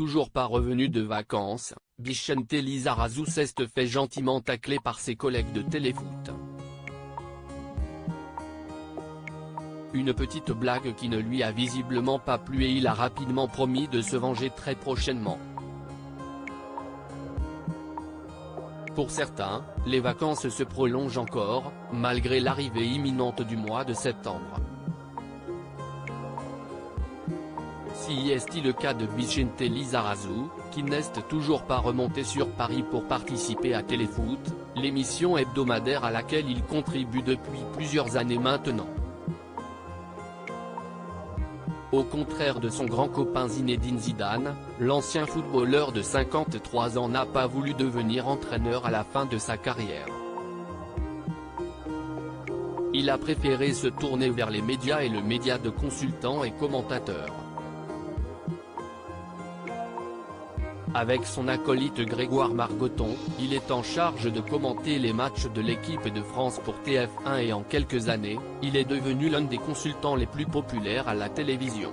toujours pas revenu de vacances, Vicente Lizarazu s'est fait gentiment tacler par ses collègues de téléfoot. Une petite blague qui ne lui a visiblement pas plu et il a rapidement promis de se venger très prochainement. Pour certains, les vacances se prolongent encore, malgré l'arrivée imminente du mois de septembre. Si est-il le cas de Vicente Lizarazu, qui n'est toujours pas remonté sur Paris pour participer à Téléfoot, l'émission hebdomadaire à laquelle il contribue depuis plusieurs années maintenant. Au contraire de son grand copain Zinedine Zidane, l'ancien footballeur de 53 ans n'a pas voulu devenir entraîneur à la fin de sa carrière. Il a préféré se tourner vers les médias et le média de consultant et commentateur. Avec son acolyte Grégoire Margoton, il est en charge de commenter les matchs de l'équipe de France pour TF1 et en quelques années, il est devenu l'un des consultants les plus populaires à la télévision.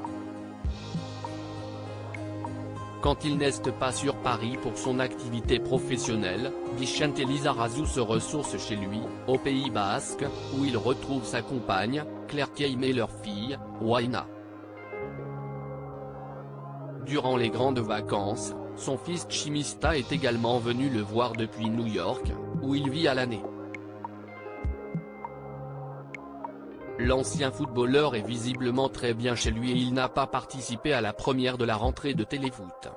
Quand il n'est pas sur Paris pour son activité professionnelle, Vicente Lizarazu se ressource chez lui, au Pays Basque, où il retrouve sa compagne, Claire Thiaim et leur fille, Waina. Durant les grandes vacances, son fils Chimista est également venu le voir depuis New York, où il vit à l'année. L'ancien footballeur est visiblement très bien chez lui et il n'a pas participé à la première de la rentrée de Téléfoot.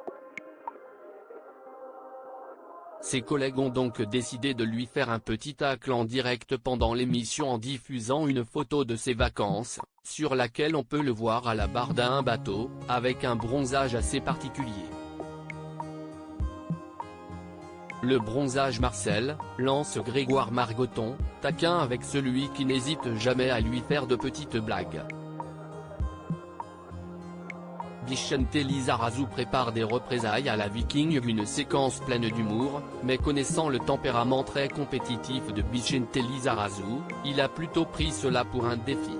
Ses collègues ont donc décidé de lui faire un petit tacle en direct pendant l'émission en diffusant une photo de ses vacances, sur laquelle on peut le voir à la barre d'un bateau, avec un bronzage assez particulier. Le bronzage Marcel, lance Grégoire Margoton, taquin avec celui qui n'hésite jamais à lui faire de petites blagues. Vicente Lizarazu prépare des représailles à la Viking, une séquence pleine d'humour, mais connaissant le tempérament très compétitif de Vicente Lizarazu, il a plutôt pris cela pour un défi.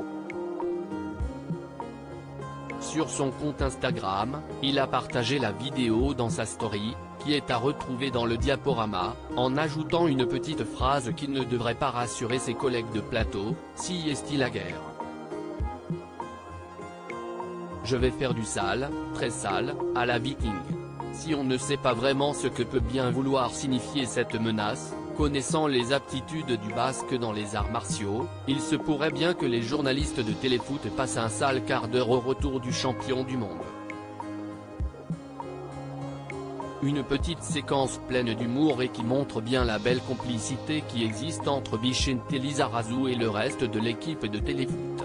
Sur son compte Instagram, il a partagé la vidéo dans sa story, qui est à retrouver dans le diaporama, en ajoutant une petite phrase qui ne devrait pas rassurer ses collègues de plateau, si est-il la guerre. Je vais faire du sale, très sale, à la Viking. Si on ne sait pas vraiment ce que peut bien vouloir signifier cette menace, connaissant les aptitudes du Basque dans les arts martiaux, il se pourrait bien que les journalistes de Téléfoot passent un sale quart d'heure au retour du champion du monde. Une petite séquence pleine d'humour et qui montre bien la belle complicité qui existe entre Vicente Lizarazu et le reste de l'équipe de Téléfoot.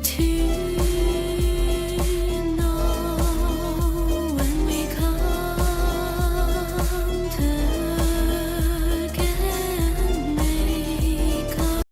To